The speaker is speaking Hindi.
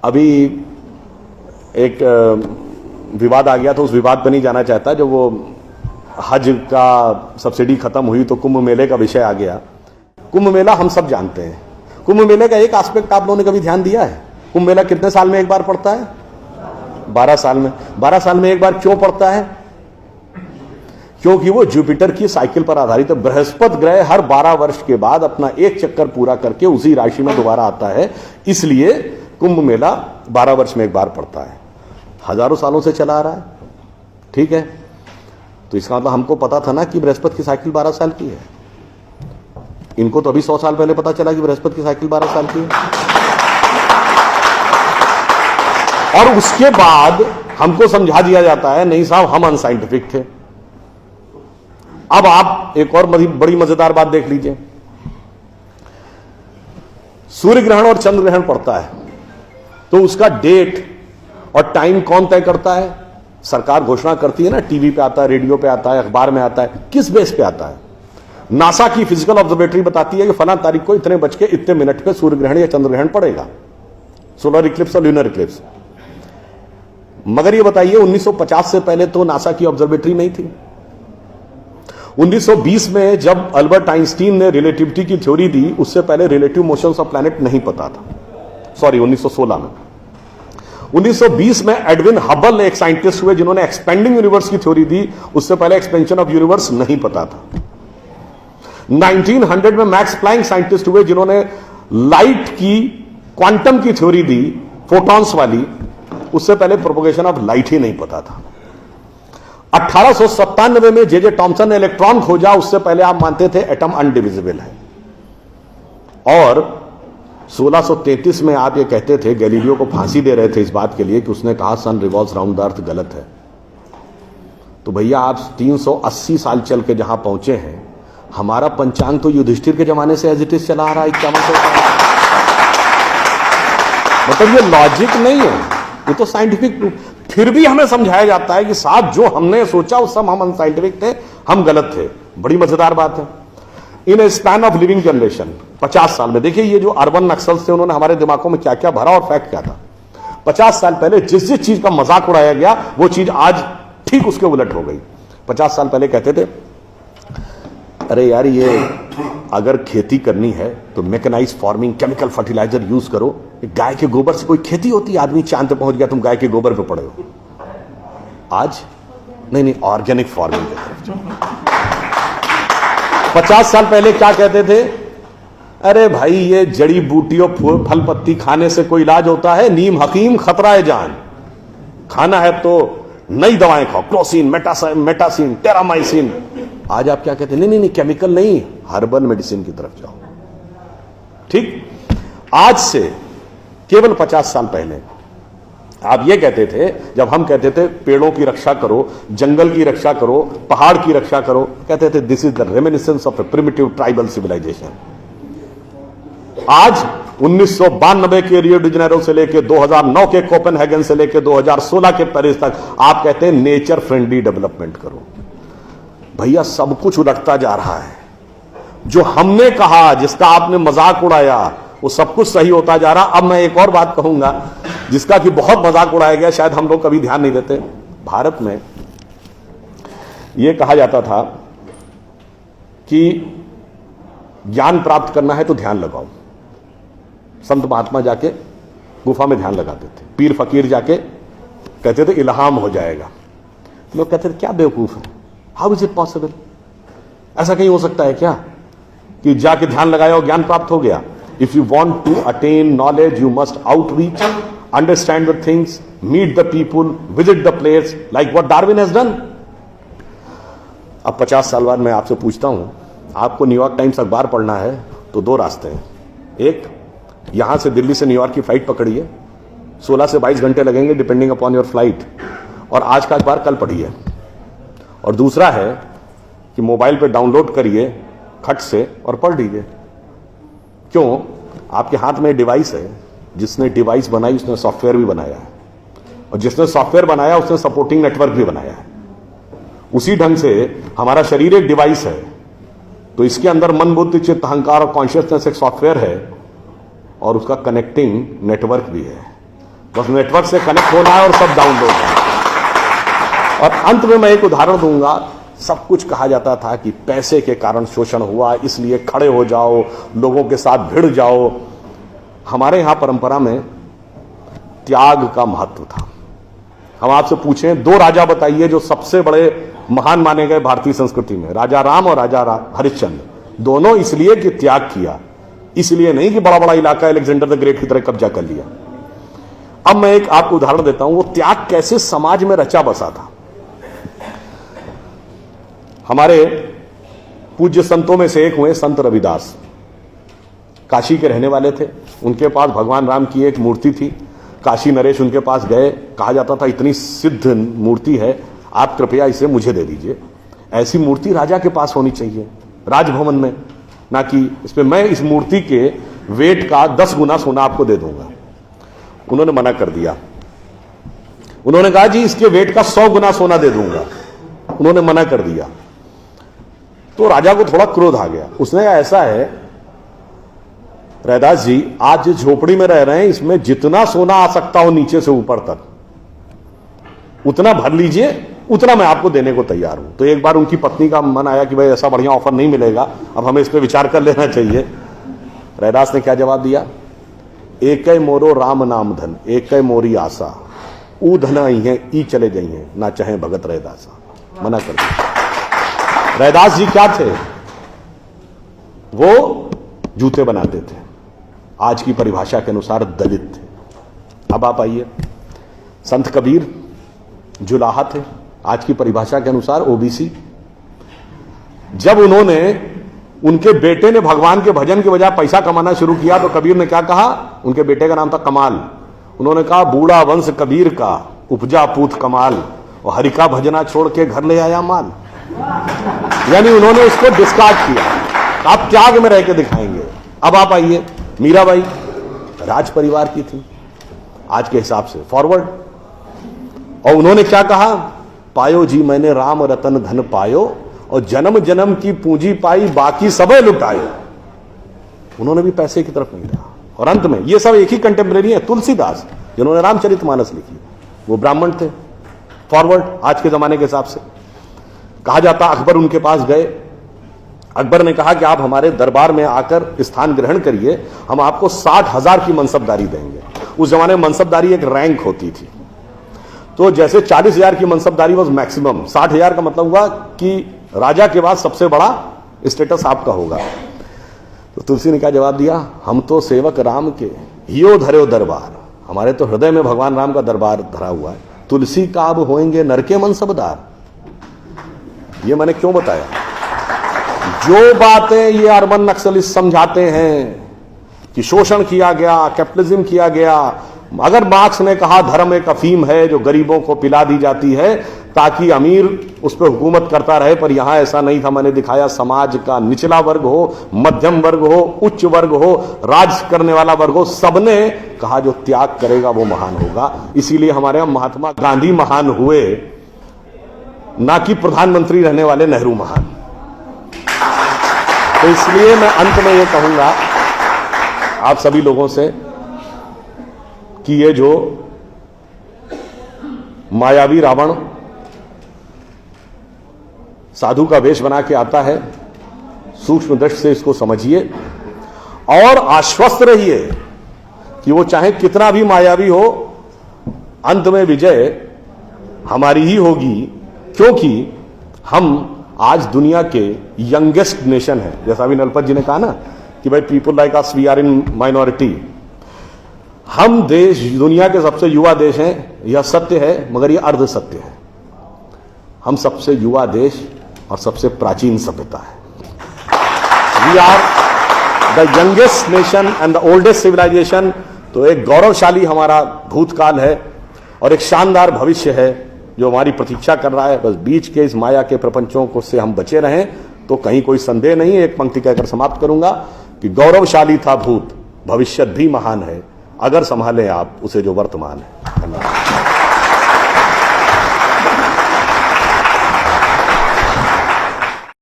अभी एक विवाद आ गया तो उस विवाद पर नहीं जाना चाहता। जब वो हज का सब्सिडी खत्म हुई तो कुंभ मेले का विषय आ गया। कुंभ मेला हम सब जानते हैं। कुंभ मेले का एक एस्पेक्ट आप लोगों ने कभी ध्यान दिया है? कुंभ मेला कितने साल में एक बार पड़ता है? 12 साल में। 12 साल में एक बार क्यों पड़ता है? क्योंकि वो जुपिटर की साइकिल पर आधारित है। बृहस्पति ग्रह हर 12 वर्ष के बाद अपना एक चक्कर पूरा करके उसी राशि में दोबारा आता है, इसलिए कुंभ मेला 12 वर्ष में एक बार पड़ता है। हजारों सालों से चला आ रहा है, ठीक है। तो इसका मतलब हमको पता था ना कि बृहस्पति की साइकिल 12 साल की है। इनको तो अभी 100 साल पहले पता चला कि बृहस्पति की साइकिल 12 साल की है। और उसके बाद हमको समझा दिया जाता है नहीं साहब हम अनसाइंटिफिक थे। अब आप एक और बड़ी मजेदार बात देख लीजिए। सूर्य ग्रहण और चंद्र ग्रहण पड़ता है तो उसका डेट और टाइम कौन तय करता है? सरकार घोषणा करती है ना, टीवी पे आता है, रेडियो पे आता है, अखबार में आता है। किस बेस पे आता है? नासा की फिजिकल ऑब्जर्वेटरी बताती है कि फलां तारीख को इतने बज के इतने मिनट पे सूर्य ग्रहण या चंद्र ग्रहण पड़ेगा, सोलर इक्लिप्स और ल्यूनर इक्लिप्स। मगर ये बताइए 1950 से पहले तो नासा की ऑब्जर्वेटरी नहीं थी। 1920 में जब अल्बर्ट आइंस्टीन ने रिलेटिविटी की थ्योरी दी, उससे पहले रिलेटिव मोशंस ऑफ प्लैनेट नहीं पता था। सॉरी, 1916 में। 1920 में एडविन हबल एक साइंटिस्ट हुए जिन्होंने एक्सपेंडिंग यूनिवर्स की थ्योरी दी, उससे पहले एक्सपेंशन ऑफ यूनिवर्स नहीं पता था। 1900 में मैक्स प्लैंक साइंटिस्ट हुए जिन्होंने लाइट की क्वांटम की थ्योरी दी, फोटॉन्स वाली, उससे पहले प्रोपगेशन ऑफ लाइट ही नहीं पता था। 1897 में जे टॉमसन ने इलेक्ट्रॉन खोजा, उससे पहले आप मानते थे एटम अनडिविजिबल है। और 1633 में आप ये कहते थे, गैलीलियो को फांसी दे रहे थे इस बात के लिए कि उसने कहा सन रिवॉल्व्स राउंड द अर्थ गलत है। तो भैया आप 380 साल चल के जहां पहुंचे हैं, हमारा पंचांग तो युधिष्ठिर के जमाने से एज इट इज चला आ रहा है 5100 साल। मतलब ये लॉजिक नहीं है, ये तो साइंटिफिक प्रूफ। फिर भी हमें समझाया जाता है कि साहब जो हमने सोचा उस सब हम अनसाइंटिफिक थे, हम गलत थे। बड़ी मजेदार बात है। इन ए स्पैन ऑफ लिविंग जनरेशन 50 साल में, देखिए ये जो अर्बन नक्सल्स थे उन्होंने हमारे दिमागों में क्या क्या भरा और फैक्ट क्या था। 50 साल पहले जिस जिस चीज का मजाक उड़ाया गया वो चीज आज ठीक उसके उलट हो गई। 50 साल पहले कहते थे अरे यार ये अगर खेती करनी है तो mechanize farming, chemical fertilizer use करो। गाय के गोबर से कोई खेती होती है? आदमी चांद पे पहुंच गया, तुम गाय के गोबर पे पड़े हो। आज नहीं, ऑर्गेनिक फार्मिंग की तरफ। 50 साल पहले क्या कहते थे? अरे भाई ये जड़ी बूटियों फल पत्ती खाने से कोई इलाज होता है? नीम हकीम खतरा है जान। खाना है तो नई दवाएं खाओ, क्लोसिन, मेटासिन, टेरामाइसिन। आज आप क्या कहते हैं? नहीं, केमिकल नहीं, हर्बल मेडिसिन की तरफ जाओ। ठीक, आज से केवल 50 साल पहले आप ये कहते थे, जब हम कहते थे पेड़ों की रक्षा करो, जंगल की रक्षा करो, पहाड़ की रक्षा करो, कहते थे this is the reminiscence of a primitive tribal civilization. आज 1992 के रियो डी जेनेरो से लेकर 2009 के कोपेनहेगन से लेकर 2016 के पेरिस तक आप कहते हैं नेचर फ्रेंडली डेवलपमेंट करो। भैया सब कुछ उलटता जा रहा है। जो हमने कहा, जिसका आपने मजाक उड़ाया, वो सब कुछ सही होता जा रहा। अब मैं एक और बात कहूंगा जिसका कि बहुत मजाक उड़ाया गया, शायद हम लोग कभी ध्यान नहीं देते। भारत में यह कहा जाता था कि ज्ञान प्राप्त करना है तो ध्यान लगाओ। संत महात्मा जाके गुफा में ध्यान लगाते थे, पीर फकीर जाके कहते थे इल्हाम हो जाएगा। लोग कहते थे क्या बेवकूफ है, हाउ इज इट पॉसिबल? ऐसा कहीं हो सकता है क्या कि जाके ध्यान लगाया और ज्ञान प्राप्त हो गया? If you want to attain knowledge you must outreach, understand the things, meet the people, visit the place, like what Darwin has done. अब 50 साल बाद मैं आपसे पूछता हूं, आपको न्यूयॉर्क टाइम्स अखबार पढ़ना है तो 2 रास्ते हैं। एक, यहां से दिल्ली से न्यूयॉर्क की फ्लाइट पकड़िए, 16 से 22 घंटे लगेंगे डिपेंडिंग अपॉन योर फ्लाइट, और आज का अखबार कल पढ़िए। और दूसरा है कि मोबाइल पे डाउनलोड करिए खट से और पढ़ लीजिए। क्यों? आपके हाथ में डिवाइस है, जिसने डिवाइस बनाई उसने सॉफ्टवेयर भी बनाया है, और जिसने सॉफ्टवेयर बनाया उसने सपोर्टिंग नेटवर्क भी बनाया है। उसी ढंग से हमारा शरीर एक डिवाइस है, तो इसके अंदर मन, बुद्धि, चित्त, अहंकार और कॉन्शियसनेस एक सॉफ्टवेयर है, और उसका कनेक्टिंग नेटवर्क भी है। बस नेटवर्क से कनेक्ट होना है और सब डाउनलोड है। और अंत में मैं एक उदाहरण दूंगा। सब कुछ कहा जाता था कि पैसे के कारण शोषण हुआ, इसलिए खड़े हो जाओ, लोगों के साथ भिड़ जाओ। हमारे यहां परंपरा में त्याग का महत्व था। हम आपसे पूछें, दो राजा बताइए जो सबसे बड़े महान माने गए भारतीय संस्कृति में, राजा राम और राजा हरिश्चंद्र। दोनों इसलिए कि त्याग किया, इसलिए नहीं कि बड़ा बड़ा इलाका अलेक्जेंडर द ग्रेट की तरह कब्जा कर लिया। अब मैं एक आपको उदाहरण देता हूं, वो त्याग कैसे समाज में रचा बसा था। हमारे पूज्य संतों में से एक हुए संत रविदास, काशी के रहने वाले थे। उनके पास भगवान राम की एक मूर्ति थी। काशी नरेश उनके पास गए, कहा जाता था इतनी सिद्ध मूर्ति है, आप कृपया इसे मुझे दे दीजिए। ऐसी मूर्ति राजा के पास होनी चाहिए राजभवन में, ना कि इसमें मैं इस मूर्ति के वेट का 10 गुना सोना आपको दे दूंगा। उन्होंने मना कर दिया। उन्होंने कहा जी इसके वेट का 100 गुना सोना दे दूंगा। उन्होंने मना कर दिया। तो राजा को थोड़ा क्रोध आ गया। उसने कहा ऐसा है रैदास जी, आज जिस झोपड़ी में रह रहे हैं इसमें जितना सोना आ सकता हो नीचे से ऊपर तक उतना भर लीजिए, उतना मैं आपको देने को तैयार हूं। तो एक बार उनकी पत्नी का मन आया कि भाई ऐसा बढ़िया ऑफर नहीं मिलेगा, अब हमें इस पर विचार कर लेना चाहिए। रैदास ने क्या जवाब दिया? एक मोरो राम नाम धन, एक मोरी आशा, ऊ धन आई है ई चले गई हैं, ना चाहे भगत रैदासा। मना कर दिया। रैदास जी क्या थे? वो जूते बनाते थे, आज की परिभाषा के अनुसार दलित थे। अब आप आइए, संत कबीर जुलाहा थे, आज की परिभाषा के अनुसार ओबीसी। जब उनके बेटे ने भगवान के भजन के बजाय पैसा कमाना शुरू किया तो कबीर ने क्या कहा? उनके बेटे का नाम था कमाल। उन्होंने कहा बूढ़ा वंश कबीर का उपजा पूत कमाल, और हरि का भजना छोड़ के घर ले आया माल। यानी उन्होंने उसको डिस्कार्ड किया। आप त्याग में रह के दिखाएंगे। अब आप आइए, मीराबाई राज परिवार की थी आज के हिसाब से, फॉरवर्ड। और उन्होंने क्या कहा? पायो जी मैंने राम रतन धन पायो, और जन्म जन्म की पूंजी पाई बाकी सबे लुटायो। उन्होंने भी पैसे की तरफ नहीं रहा। और अंत में ये सब एक ही कंटेम्परेरी है, तुलसीदास जिन्होंने रामचरितमानस लिखी, वो ब्राह्मण थे, फॉरवर्ड आज के जमाने के हिसाब से। कहा जाता अकबर उनके पास गए। अकबर ने कहा कि आप हमारे दरबार में आकर स्थान ग्रहण करिए, हम आपको 60,000 की मनसबदारी देंगे। उस जमाने में मनसबदारी एक रैंक होती थी। तो जैसे 40,000 की मनसबदारी वॉज मैक्सिमम, 60,000 का मतलब हुआ कि राजा के बाद सबसे बड़ा स्टेटस आपका होगा। तो तुलसी ने क्या जवाब दिया? हम तो सेवक राम के हियो धरो दरबार, हमारे तो हृदय में भगवान राम का दरबार धरा हुआ है। तुलसी का अब होएंगे नर के मनसबदार। ये मैंने क्यों बताया? जो बातें ये अर्बन नक्सलिस्ट समझाते हैं कि शोषण किया गया, कैपिटलिज्म किया गया, अगर मार्क्स ने कहा धर्म एक अफीम है जो गरीबों को पिला दी जाती है ताकि अमीर उस पर हुकूमत करता रहे, पर यहां ऐसा नहीं था। मैंने दिखाया समाज का निचला वर्ग हो, मध्यम वर्ग हो, उच्च वर्ग हो, राज करने वाला वर्ग हो, सबने कहा जो त्याग करेगा वो महान होगा। इसीलिए हमारे यहां महात्मा गांधी महान हुए, ना कि प्रधानमंत्री रहने वाले नेहरू महान। तो इसलिए मैं अंत में ये कहूंगा आप सभी लोगों से कि ये जो मायावी रावण साधु का वेश बना के आता है, सूक्ष्म दृष्टि से इसको समझिए और आश्वस्त रहिए कि वो चाहे कितना भी मायावी हो, अंत में विजय हमारी ही होगी, क्योंकि हम आज दुनिया के यंगेस्ट नेशन है। जैसा अभी नलपत जी ने कहा ना कि भाई people like us we are in minority. हम देश दुनिया के सबसे युवा देश हैं, यह सत्य है, मगर यह अर्ध सत्य है। हम सबसे युवा देश और सबसे प्राचीन सभ्यता है। We are the youngest nation and the oldest civilization. तो एक गौरवशाली हमारा भूतकाल है और एक शानदार भविष्य है जो हमारी प्रतीक्षा कर रहा है। बस बीच के इस माया के प्रपंचों को से हम बचे रहें तो कहीं कोई संदेह नहीं। एक पंक्ति कहकर समाप्त करूंगा कि गौरवशाली था भूत, भविष्य भी महान है, अगर संभालें आप उसे जो वर्तमान है। धन्यवाद।